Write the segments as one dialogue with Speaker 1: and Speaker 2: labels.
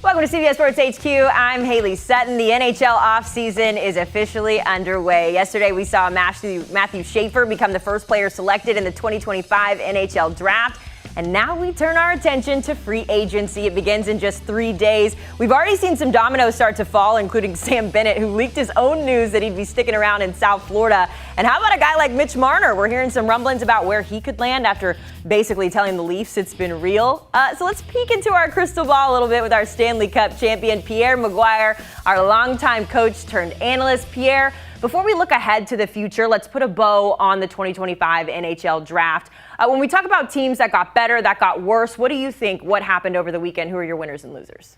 Speaker 1: Welcome to CBS Sports HQ. I'm Haley Sutton. The NHL offseason is officially underway. Yesterday, we saw Matthew Schaefer become the first player selected in the 2025 NHL Draft. And now we turn our attention to free agency. It begins in just 3 days. We've already seen some dominoes start to fall, including Sam Bennett, who leaked his own news that he'd be sticking around in South Florida. And how about a guy like Mitch Marner? We're hearing some rumblings about where he could land after basically telling the Leafs it's been real. So let's peek into our crystal ball a little bit with our Stanley Cup champion, Pierre McGuire, our longtime coach turned analyst. Pierre, before we look ahead to the future, let's put a bow on the 2025 NHL Draft. When we talk about teams that got better, that got worse, what do you think? What happened over the weekend? Who are your winners and losers?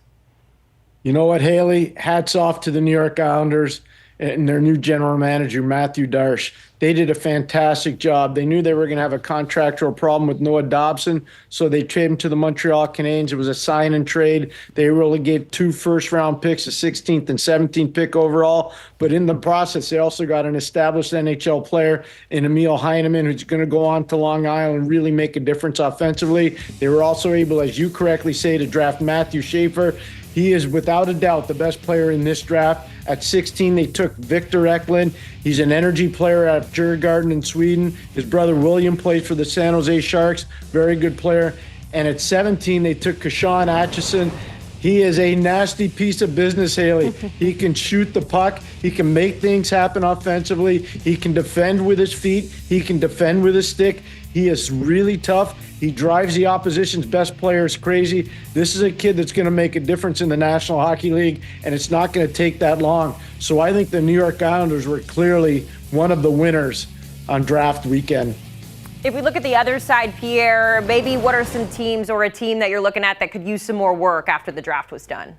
Speaker 2: You know what, Haley? Hats off to the New York Islanders and their new general manager, Matthew Darche. They did a fantastic job. They knew they were going to have a contractual problem with Noah Dobson, so they traded him to the Montreal Canadiens. It was a sign and trade. They really gave 2 first-round picks, a 16th and 17th pick overall. But in the process, they also got an established NHL player in Emil Heineman, who's going to go on to Long Island and really make a difference offensively. They were also able, as you correctly say, to draft Matthew Schaefer. He is without a doubt the best player in this draft. At 16, they took Victor Eklund. He's an energy player out of Djurgården in Sweden. His brother William plays for the San Jose Sharks. Very good player. And at 17, they took Kashawn Atchison. He is a nasty piece of business, Haley. He can shoot the puck. He can make things happen offensively. He can defend with his feet. He can defend with his stick. He is really tough. He drives the opposition's best players crazy. This is a kid that's going to make a difference in the National Hockey League, and it's not going to take that long. So I think the New York Islanders were clearly one of the winners on draft weekend.
Speaker 1: If we look at the other side, Pierre, maybe what are some teams or a team that you're looking at that could use some more work after the draft was done?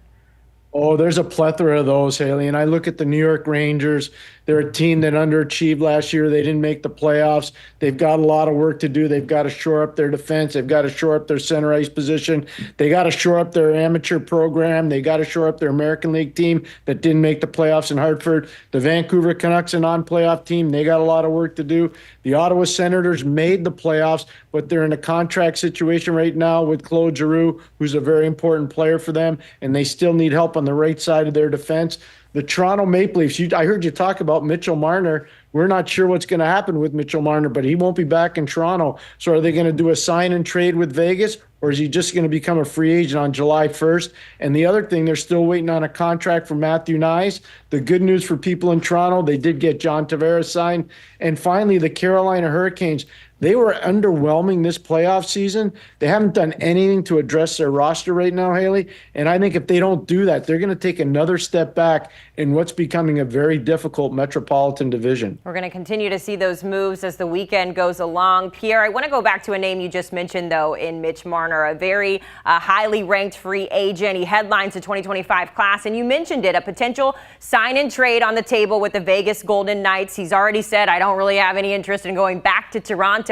Speaker 2: Oh, there's a plethora of those, Haley. And I look at the New York Rangers. They're a team that underachieved last year. They didn't make the playoffs. They've got a lot of work to do. They've got to shore up their defense. They've got to shore up their center ice position. They got to shore up their amateur program. They got to shore up their American League team that didn't make the playoffs in Hartford. The Vancouver Canucks, a non-playoff team, they got a lot of work to do. The Ottawa Senators made the playoffs, but they're in a contract situation right now with Claude Giroux, who's a very important player for them, and they still need help on the right side of their defense. The Toronto Maple Leafs, I heard you talk about Mitchell Marner. We're not sure what's going to happen with Mitchell Marner, but he won't be back in Toronto. So are they going to do a sign and trade with Vegas, or is he just going to become a free agent on July 1st? And the other thing, they're still waiting on a contract for Matthew Nyes. The good news for people in Toronto, they did get John Tavares signed. And finally, the Carolina Hurricanes. They were underwhelming this playoff season. They haven't done anything to address their roster right now, Haley. And I think if they don't do that, they're going to take another step back in what's becoming a very difficult Metropolitan Division.
Speaker 1: We're going to continue to see those moves as the weekend goes along. Pierre, I want to go back to a name you just mentioned, though, in Mitch Marner, a very highly ranked free agent. He headlines the 2025 class, and you mentioned it, a potential sign and trade on the table with the Vegas Golden Knights. He's already said, I don't really have any interest in going back to Toronto.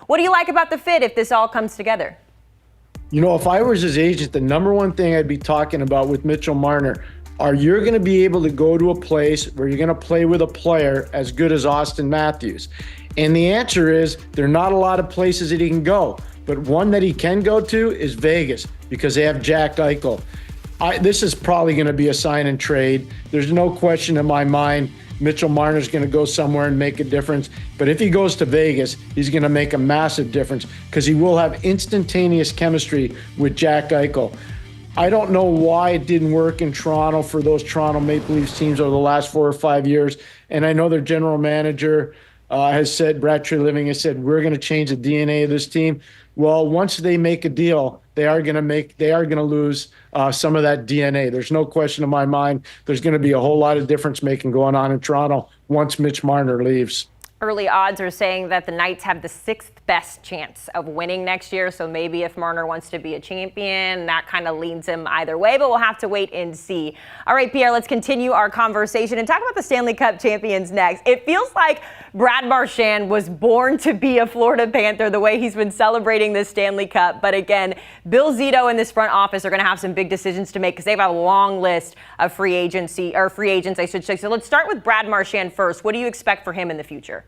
Speaker 1: What do you like about the fit if this all comes together?
Speaker 2: You know, if I was his agent, the number one thing I'd be talking about with Mitchell Marner are you're going to be able to go to a place where you're going to play with a player as good as Austin Matthews. And the answer is there are not a lot of places that he can go. But one that he can go to is Vegas because they have Jack Eichel. This is probably going to be a sign and trade. There's no question in my mind Mitchell Marner's going to go somewhere and make a difference. But if he goes to Vegas, he's going to make a massive difference because he will have instantaneous chemistry with Jack Eichel. I don't know why it didn't work in Toronto for those Toronto Maple Leafs teams over the last 4 or 5 years. And I know their general manager has said, Brad Treliving has said, we're going to change the DNA of this team. Well, once they make a deal, they are going to lose some of that DNA. There's no question in my mind. There's going to be a whole lot of difference making going on in Toronto once Mitch Marner leaves.
Speaker 1: Early odds are saying that the Knights have the 6th best chance of winning next year. So maybe if Marner wants to be a champion, that kind of leans him either way, but we'll have to wait and see. All right, Pierre, let's continue our conversation and talk about the Stanley Cup champions next. It feels like Brad Marchand was born to be a Florida Panther the way he's been celebrating this Stanley Cup. But again, Bill Zito and this front office are going to have some big decisions to make because they have a long list of free agents, I should say. So let's start with Brad Marchand first. What do you expect for him in the future?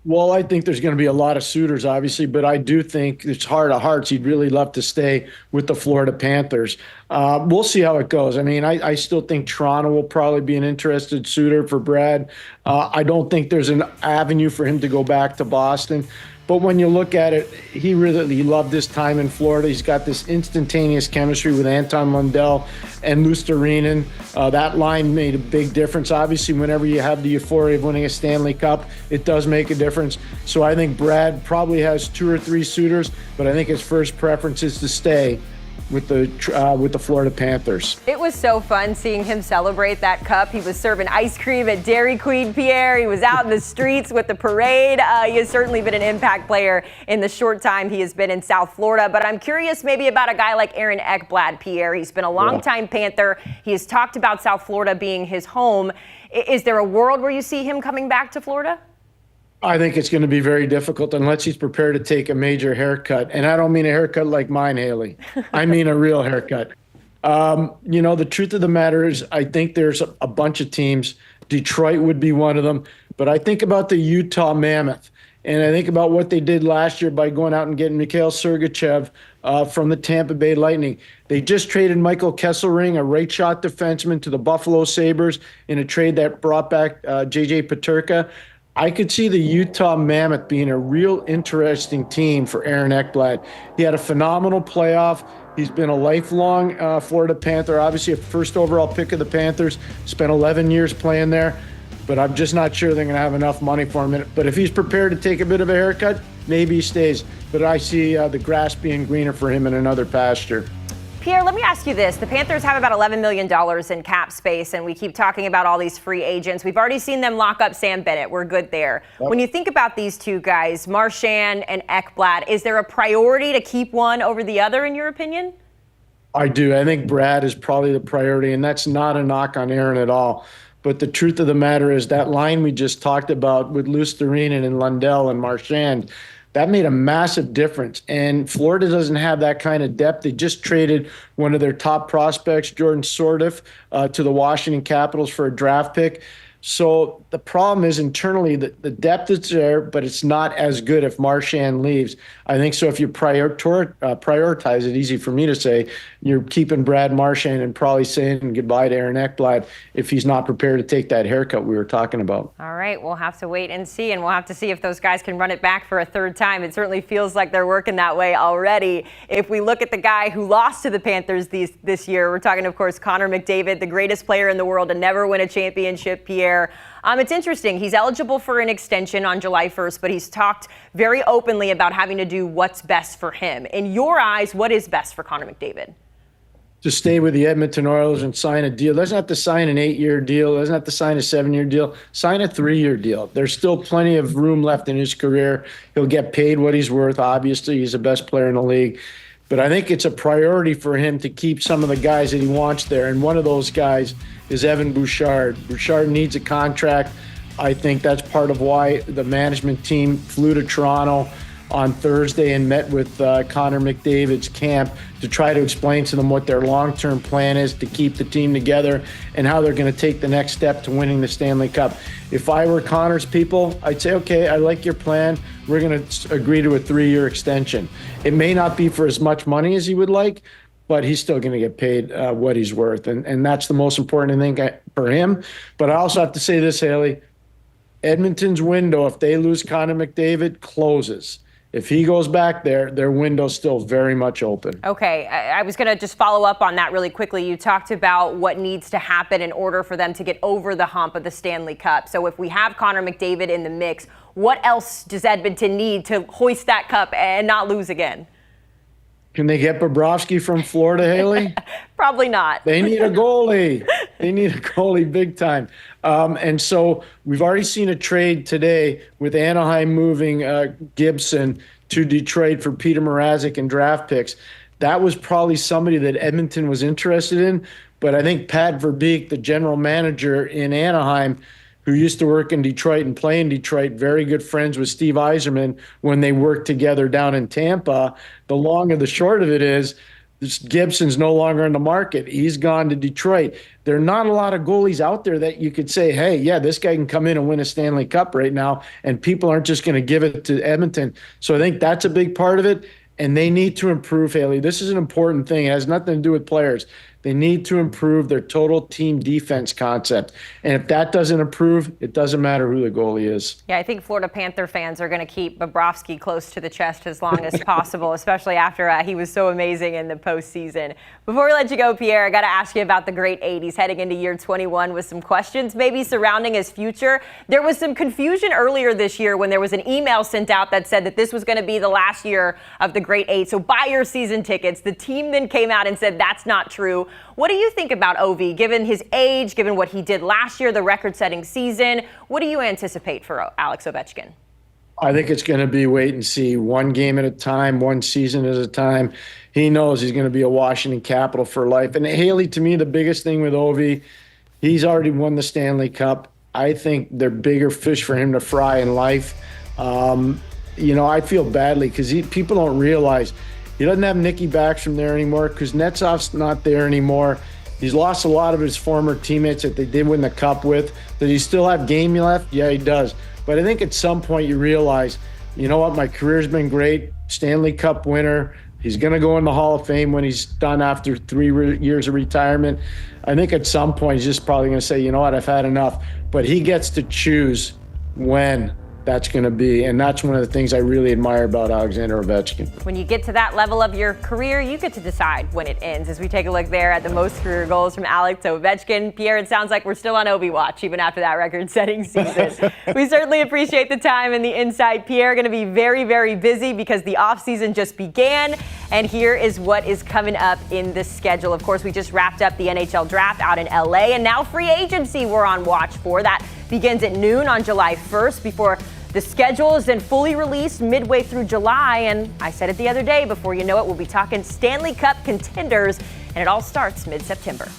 Speaker 2: Well, I think there's going to be a lot of suitors, obviously, but I do think it's heart of hearts. He'd really love to stay with the Florida Panthers. We'll see how it goes. I mean, I still think Toronto will probably be an interested suitor for Brad. I don't think there's an avenue for him to go back to Boston. But when you look at it, he loved his time in Florida. He's got this instantaneous chemistry with Anton Lundell and Luostarinen. That line made a big difference. Obviously, whenever you have the euphoria of winning a Stanley Cup, it does make a difference. So I think Brad probably has 2 or 3 suitors, but I think his first preference is to stay with the Florida Panthers.
Speaker 1: It was so fun seeing him celebrate that cup. He was serving ice cream at Dairy Queen, Pierre. He was out in the streets with the parade. He has certainly been an impact player in the short time he has been in South Florida. But I'm curious maybe about a guy like Aaron Ekblad, Pierre. He's been a longtime Panther. He has talked about South Florida being his home. Is there a world where you see him coming back to Florida?
Speaker 2: I think it's going to be very difficult unless he's prepared to take a major haircut. And I don't mean a haircut like mine, Haley. I mean a real haircut. The truth of the matter is I think there's a bunch of teams. Detroit would be one of them. But I think about the Utah Mammoth. And I think about what they did last year by going out and getting Mikhail Sergachev from the Tampa Bay Lightning. They just traded Michael Kesselring, a right shot defenseman, to the Buffalo Sabres in a trade that brought back J.J. Peterka. I could see the Utah Mammoth being a real interesting team for Aaron Ekblad. He had a phenomenal playoff. He's been a lifelong Florida Panther, obviously a first overall pick of the Panthers, spent 11 years playing there, but I'm just not sure they're going to have enough money for him. But if he's prepared to take a bit of a haircut, maybe he stays. But I see the grass being greener for him in another pasture.
Speaker 1: Pierre, let me ask you this. The Panthers have about $11 million in cap space, and we keep talking about all these free agents. We've already seen them lock up Sam Bennett. We're good there. Yep. When you think about these two guys, Marchand and Ekblad, is there a priority to keep one over the other, in your opinion?
Speaker 2: I do. I think Brad is probably the priority, and that's not a knock on Aaron at all. But the truth of the matter is that line we just talked about with Luostarinen and Lundell and Marchand, that made a massive difference. And Florida doesn't have that kind of depth. They just traded one of their top prospects, Jordan Sordiff, to the Washington Capitals for a draft pick. So the problem is internally the depth is there, but it's not as good if Marchand leaves. I think so if you prioritize it, easy for me to say, you're keeping Brad Marchand and probably saying goodbye to Aaron Ekblad if he's not prepared to take that haircut we were talking about.
Speaker 1: All right, we'll have to wait and see, and we'll have to see if those guys can run it back for a third time. It certainly feels like they're working that way already. If we look at the guy who lost to the Panthers this year, we're talking, of course, Connor McDavid, the greatest player in the world to never win a championship, Pierre. It's interesting. He's eligible for an extension on July 1st, but he's talked very openly about having to do what's best for him. In your eyes, what is best for Connor McDavid?
Speaker 2: To stay with the Edmonton Oilers and sign a deal. Doesn't have to sign an 8-year deal. Doesn't have to sign a 7-year deal. Sign a 3-year deal. There's still plenty of room left in his career. He'll get paid what he's worth. Obviously, he's the best player in the league. But I think it's a priority for him to keep some of the guys that he wants there. And one of those guys is Evan Bouchard. Bouchard needs a contract. I think that's part of why the management team flew to Toronto on Thursday and met with Connor McDavid's camp to try to explain to them what their long-term plan is to keep the team together and how they're going to take the next step to winning the Stanley Cup. If I were Connor's people, I'd say, okay, I like your plan. We're going to agree to a 3-year extension. It may not be for as much money as he would like, but he's still going to get paid what he's worth. And that's the most important thing for him. But I also have to say this, Haley, Edmonton's window, if they lose Connor McDavid, closes. If he goes back there, their window's still very much open.
Speaker 1: Okay, I was going to just follow up on that really quickly. You talked about what needs to happen in order for them to get over the hump of the Stanley Cup. So if we have Connor McDavid in the mix, what else does Edmonton need to hoist that cup and not lose again?
Speaker 2: Can they get Bobrovsky from Florida, Haley?
Speaker 1: Probably not.
Speaker 2: They need a goalie. They need a goalie big time. And so we've already seen a trade today with Anaheim moving Gibson to Detroit for Peter Mrazek and draft picks. That was probably somebody that Edmonton was interested in. But I think Pat Verbeek, the general manager in Anaheim, who used to work in Detroit and play in Detroit, very good friends with Steve Yzerman when they worked together down in Tampa. The long and the short of it is Gibson's no longer in the market. He's gone to Detroit. There are not a lot of goalies out there that you could say, hey, yeah, this guy can come in and win a Stanley Cup right now, and people aren't just going to give it to Edmonton. So I think that's a big part of it, and they need to improve, Haley. This is an important thing. It has nothing to do with players. They need to improve their total team defense concept. And if that doesn't improve, it doesn't matter who the goalie is.
Speaker 1: Yeah, I think Florida Panther fans are going to keep Bobrovsky close to the chest as long as possible, especially after he was so amazing in the postseason. Before we let you go, Pierre, I got to ask you about the great 80s, heading into year 21 with some questions maybe surrounding his future. There was some confusion earlier this year when there was an email sent out that said that this was going to be the last year of the great 8. So buy your season tickets. The team then came out and said that's not true. What do you think about Ovi, given his age, given what he did last year, the record-setting season? What do you anticipate for Alex Ovechkin?
Speaker 2: I think it's going to be wait and see, one game at a time, one season at a time. He knows he's going to be a Washington Capital for life. And Haley, to me, the biggest thing with Ovi, he's already won the Stanley Cup. I think they're bigger fish for him to fry in life. I feel badly because people don't realize he doesn't have Nicky Backstrom there anymore. Kuznetsov's not there anymore. He's lost a lot of his former teammates that they did win the Cup with. Does he still have game left? Yeah, he does. But I think at some point you realize, you know what, my career's been great. Stanley Cup winner. He's going to go in the Hall of Fame when he's done after 3 years of retirement. I think at some point he's just probably going to say, you know what, I've had enough. But he gets to choose when that's going to be. And that's one of the things I really admire about Alexander Ovechkin.
Speaker 1: When you get to that level of your career, you get to decide when it ends. As we take a look there at the most career goals from Alex Ovechkin. Pierre, it sounds like we're still on Ovi watch, even after that record-setting season. We certainly appreciate the time and the insight. Pierre, going to be very, very busy because the offseason just began. And here is what is coming up in the schedule. Of course, we just wrapped up the NHL Draft out in LA, and now free agency we're on watch for. That begins at noon on July 1st before the schedule is then fully released midway through July, and I said it the other day, before you know it, we'll be talking Stanley Cup contenders, and it all starts mid-September.